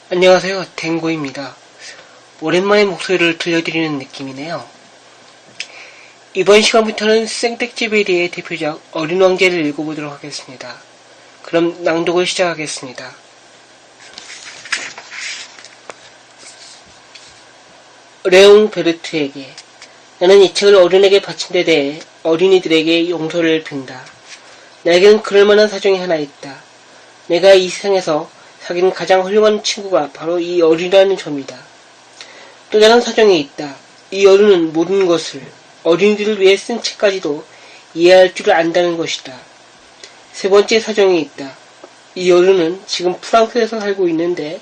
안녕하세요, 댕고입니다. 오랜만에 목소리를 들려드리는 느낌이네요. 이번 시간부터는 생텍쥐베리의 대표작 어린 왕자를 읽어보도록 하겠습니다. 그럼 낭독을 시작하겠습니다. 레옹 베르트에게. 나는 이 책을 어른에게 바친 데 대해 어린이들에게 용서를 빈다. 나에게는 그럴만한 사정이 하나 있다. 내가 이 세상에서 사귄 가장 훌륭한 친구가 바로 이 어른이라는 점이다. 또 다른 사정이 있다. 이 어른은 모든 것을 어린이들을 위해 쓴 책까지도 이해할 줄 안다는 것이다. 세 번째 사정이 있다. 이 어른은 지금 프랑스에서 살고 있는데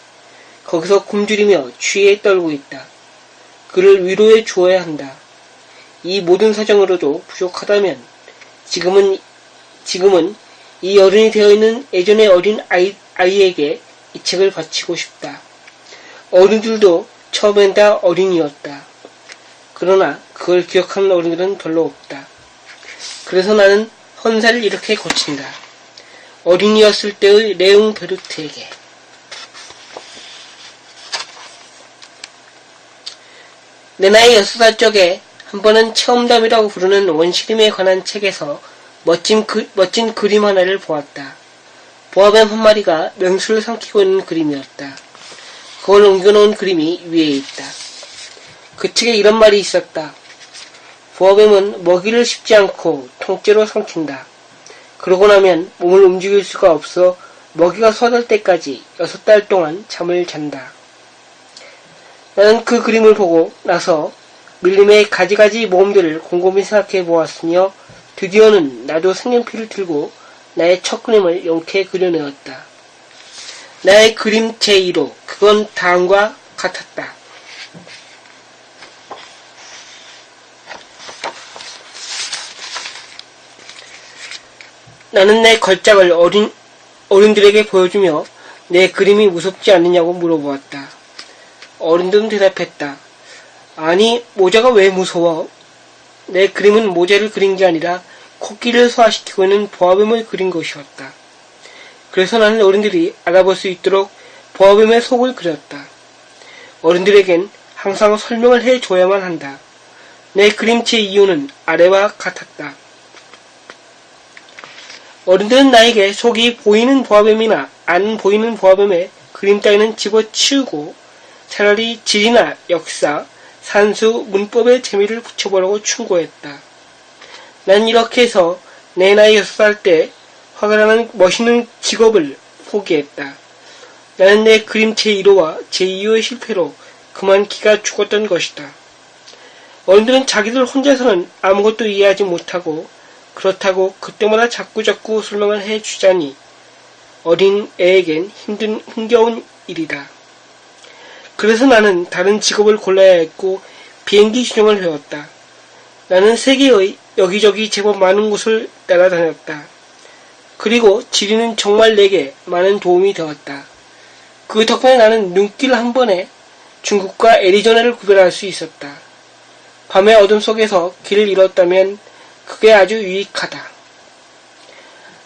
거기서 굶주리며 추위에 떨고 있다. 그를 위로해 주어야 한다. 이 모든 사정으로도 부족하다면 지금은 이 어른이 되어있는 예전의 어린 아이에게 이 책을 바치고 싶다. 어른들도 처음엔 다 어린이였다. 그러나 그걸 기억하는 어른들은 별로 없다. 그래서 나는 헌사를 이렇게 고친다. 어린이였을 때의 레옹 베르트에게. 내 나이 6살 적에 한 번은 체험담이라고 부르는 원시림에 관한 책에서 멋진 그림 하나를 보았다. 보아뱀 한 마리가 맹수를 삼키고 있는 그림이었다. 그걸 옮겨놓은 그림이 위에 있다. 그 책에 이런 말이 있었다. 보아뱀은 먹이를 씹지 않고 통째로 삼킨다. 그러고 나면 몸을 움직일 수가 없어 먹이가 쏟을 때까지 6달 동안 잠을 잔다. 나는 그 그림을 보고 나서 밀림의 가지가지 모험들을 곰곰이 생각해 보았으며 드디어는 나도 색연필을 들고 나의 첫 그림을 용케 그려내었다. 나의 그림 제1호, 그건 다음과 같았다. 나는 내 걸작을 어른들에게 보여주며 내 그림이 무섭지 않느냐고 물어보았다. 어른들은 대답했다. 아니, 모자가 왜 무서워? 내 그림은 모자를 그린 게 아니라 코끼리를 소화시키고 있는 보아뱀을 그린 것이었다. 그래서 나는 어른들이 알아볼 수 있도록 보아뱀의 속을 그렸다. 어른들에겐 항상 설명을 해줘야만 한다. 내 그림체의 이유는 아래와 같았다. 어른들은 나에게 속이 보이는 보아뱀이나 안 보이는 보아뱀의 그림 따위는 집어치우고 차라리 지리나 역사, 산수, 문법에 재미를 붙여보라고 충고했다. 난 이렇게 해서 내 나이 6살 때 화가 나는 멋있는 직업을 포기했다. 나는 내 그림 제1호와 제2호의 실패로 그만 기가 죽었던 것이다. 어른들은 자기들 혼자서는 아무것도 이해하지 못하고 그렇다고 그때마다 자꾸자꾸 설명을 해주자니 어린 애에겐 힘겨운 일이다. 그래서 나는 다른 직업을 골라야 했고 비행기 조종을 배웠다. 나는 세계의 여기저기 제법 많은 곳을 날아다녔다. 그리고 지리는 정말 내게 많은 도움이 되었다. 그 덕분에 나는 눈길 한 번에 중국과 애리조나를 구별할 수 있었다. 밤의 어둠 속에서 길을 잃었다면 그게 아주 유익하다.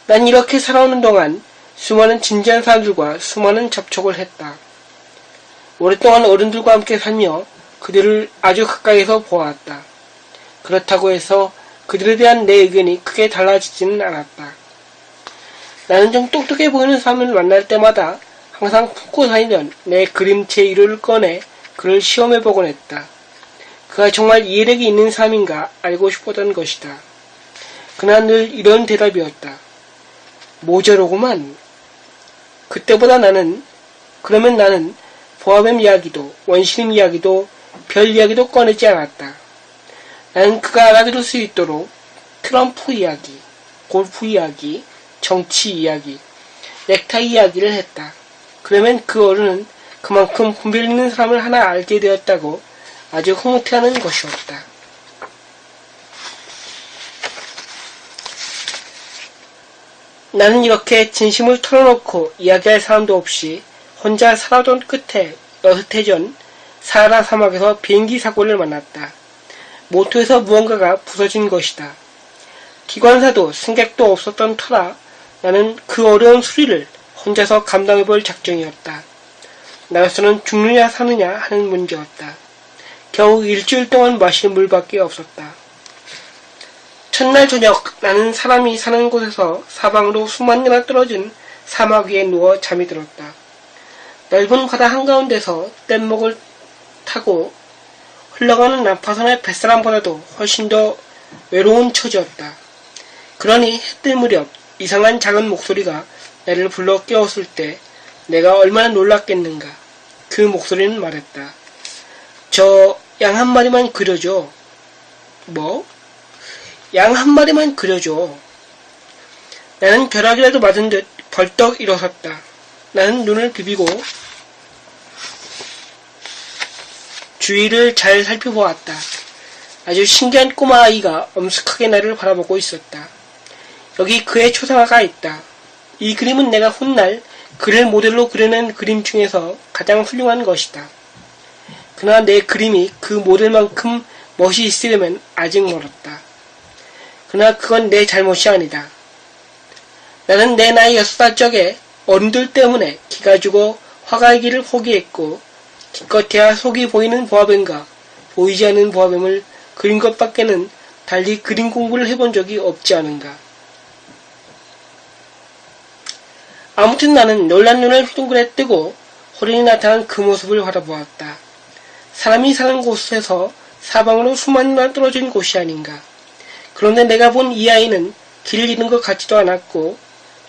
난 이렇게 살아오는 동안 수많은 진지한 사람들과 수많은 접촉을 했다. 오랫동안 어른들과 함께 살며 그들을 아주 가까이서 보아왔다. 그렇다고 해서 그들에 대한 내 의견이 크게 달라지지는 않았다. 나는 좀 똑똑해 보이는 사람을 만날 때마다 항상 품고 다니던 내 그림 제1호를 꺼내 그를 시험해보곤 했다. 그가 정말 이해력이 있는 사람인가 알고 싶었던 것이다. 그러나 늘 이런 대답이었다. 모자로구만. 그러면 나는 보아뱀 이야기도 원시림 이야기도 별 이야기도 꺼내지 않았다. 나는 그가 알아들을 수 있도록 트럼프 이야기, 골프 이야기, 정치 이야기, 넥타이 이야기를 했다. 그러면 그 어른은 그만큼 분별 있는 사람을 하나 알게 되었다고 아주 흐뭇해하는 것이었다. 나는 이렇게 진심을 털어놓고 이야기할 사람도 없이 혼자 살아온 끝에 6해 전 사하라 사막에서 비행기 사고를 만났다. 모터에서 무언가가 부서진 것이다. 기관사도 승객도 없었던 터라 나는 그 어려운 수리를 혼자서 감당해볼 작정이었다. 나로서는 죽느냐 사느냐 하는 문제였다. 겨우 일주일 동안 마실 물밖에 없었다. 첫날 저녁 나는 사람이 사는 곳에서 사방으로 수만 리나 떨어진 사막 위에 누워 잠이 들었다. 넓은 바다 한가운데서 뗏목을 타고 흘러가는 난파선의 뱃사람보다도 훨씬 더 외로운 처지였다. 그러니 해뜰 무렵 이상한 작은 목소리가 나를 불러 깨웠을 때 내가 얼마나 놀랐겠는가. 그 목소리는 말했다. 저 양 한 마리만 그려줘. 뭐? 양 한 마리만 그려줘. 나는 벼락이라도 맞은 듯 벌떡 일어섰다. 나는 눈을 비비고 주위를 잘 살펴보았다. 아주 신기한 꼬마 아이가 엄숙하게 나를 바라보고 있었다. 여기 그의 초상화가 있다. 이 그림은 내가 훗날 그를 모델로 그려낸 그림 중에서 가장 훌륭한 것이다. 그러나 내 그림이 그 모델만큼 멋이 있으려면 아직 멀었다. 그러나 그건 내 잘못이 아니다. 나는 내 나이 6살 적에 어른들 때문에 기가 죽어 화가이기를 포기했고 기껏해야 속이 보이는 보아뱀과 보이지 않는 보아뱀을 그린 것밖에는 달리 그림 공부를 해본 적이 없지 않은가. 아무튼 나는 놀란 눈을 휘둥그레 뜨고 호련히 나타난 그 모습을 바라보았다. 사람이 사는 곳에서 사방으로 수만 리나 떨어진 곳이 아닌가. 그런데 내가 본 이 아이는 길을 잃은 것 같지도 않았고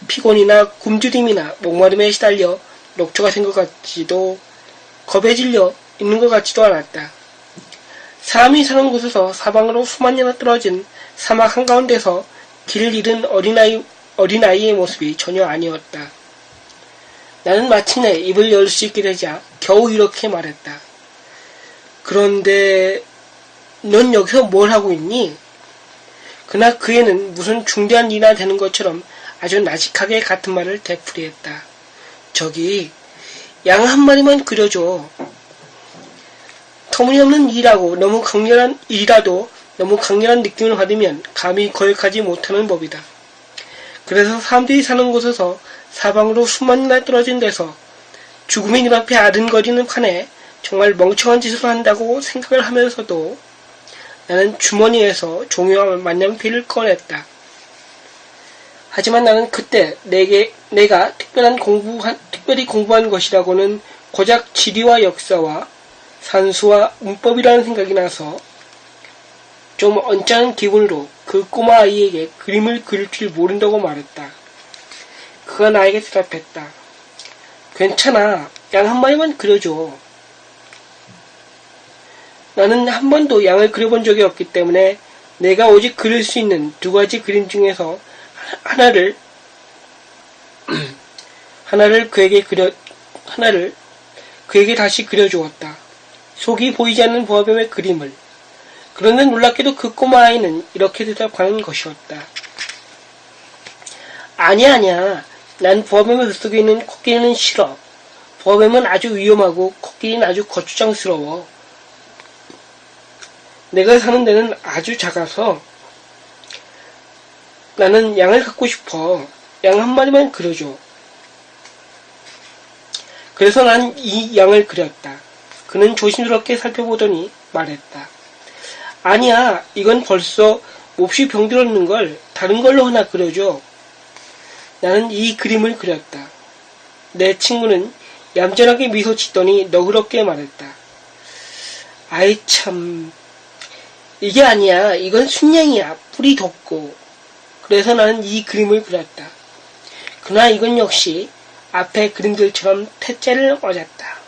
피곤이나 굶주림이나 목마름에 시달려 녹초가 된 것 같지도 겁에 질려 있는 것 같지도 않았다. 사람이 사는 곳에서 사방으로 수만 리나 떨어진 사막 한가운데서 길을 잃은 어린아이의 모습이 전혀 아니었다. 나는 마침내 입을 열 수 있게 되자 겨우 이렇게 말했다. 그런데 넌 여기서 뭘 하고 있니? 그러나 그 애는 무슨 중대한 일이나 되는 것처럼 아주 나직하게 같은 말을 되풀이했다. 저기 양 한 마리만 그려줘. 터무니없는 일이라도 너무 강렬한 느낌을 받으면 감히 거역하지 못하는 법이다. 그래서 사람들이 사는 곳에서 사방으로 수만 리나 떨어진 데서 죽음의 눈앞에 아른거리는 판에 정말 멍청한 짓을 한다고 생각을 하면서도 나는 주머니에서 종이와 만년필을 꺼냈다. 하지만 나는 그때 내가 특별히 공부한 것이라고는 고작 지리와 역사와 산수와 문법이라는 생각이 나서 좀 언짢은 기분으로 그 꼬마 아이에게 그림을 그릴 줄 모른다고 말했다. 그가 나에게 대답했다. 괜찮아. 양 한 마리만 그려줘. 나는 한 번도 양을 그려본 적이 없기 때문에 내가 오직 그릴 수 있는 2가지 그림 중에서 하나를 그에게 다시 그려주었다. 속이 보이지 않는 보아뱀의 그림을. 그런데 놀랍게도 그 꼬마 아이는 이렇게 대답하는 것이었다. 아니야. 난 보아뱀의 뱃속에 있는 코끼리는 싫어. 보아뱀은 아주 위험하고 코끼리는 아주 거추장스러워. 내가 사는 데는 아주 작아서 나는 양을 갖고 싶어. 양 한 마리만 그려줘. 그래서 난 이 양을 그렸다. 그는 조심스럽게 살펴보더니 말했다. 아니야, 이건 벌써 몹시 병들었는걸. 다른 걸로 하나 그려줘. 나는 이 그림을 그렸다. 내 친구는 얌전하게 미소 짓더니 너그럽게 말했다. 아이 참, 이게 아니야. 이건 순양이야. 뿔이 돋고. 그래서 나는 이 그림을 그렸다. 그러나 이건 역시 앞의 그림들처럼 태자를 맞았다.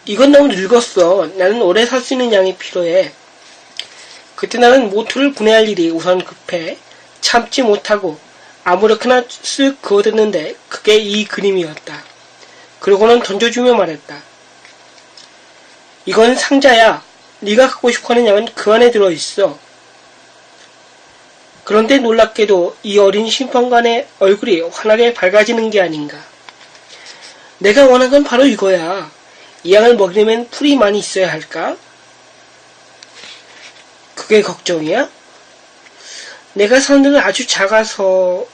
이건 너무 늙었어. 나는 오래 살 수 있는 양이 필요해. 그때 나는 모토를 분해할 일이 우선 급해 참지 못하고 아무렇게나 쓱 그어댔는데 그게 이 그림이었다. 그러고는 던져주며 말했다. 이건 상자야. 네가 갖고 싶어하는 양은 그 안에 들어있어. 그런데 놀랍게도 이 어린 심판관의 얼굴이 환하게 밝아지는 게 아닌가. 내가 원한 건 바로 이거야. 이 양을 먹이려면 풀이 많이 있어야 할까? 그게 걱정이야? 내가 사는 데는 아주 작아서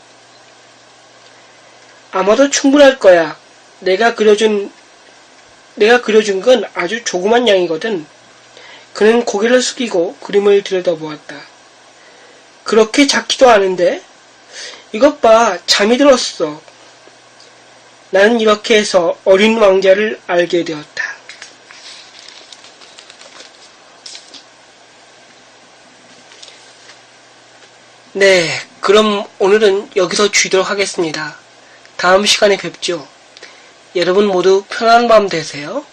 아마도 충분할 거야. 내가 그려준 건 아주 조그만 양이거든. 그는 고개를 숙이고 그림을 들여다보았다. 그렇게 작지도 않은데? 이것 봐, 잠이 들었어. 나는 이렇게 해서 어린 왕자를 알게 되었다. 네, 그럼 오늘은 여기서 쉬도록 하겠습니다. 다음 시간에 뵙죠. 여러분 모두 편안한 밤 되세요.